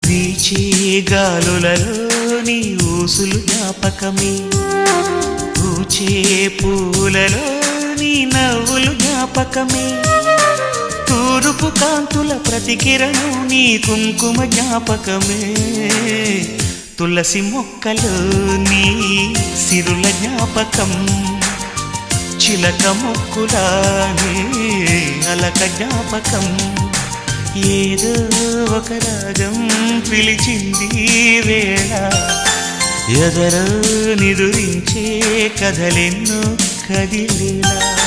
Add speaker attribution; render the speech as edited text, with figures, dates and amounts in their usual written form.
Speaker 1: వీచే గాలులలో నీ ఊసులు జ్ఞాపకమే, పూచే పూలలో నీ నవ్వులు జ్ఞాపకమే, తూరుపు కాంతుల ప్రతికిరణం నీ కుంకుమ జ్ఞాపకమే, తులసి మొక్కలో నీ సిరుల జ్ఞాపకం, చిలక మొక్కులానే అలక జ్ఞాపకం, ఏదో ఒక రాగం పిలిచింది వేళ, ఎదరో నిదురించే కథలెన్నో కదిలేలా.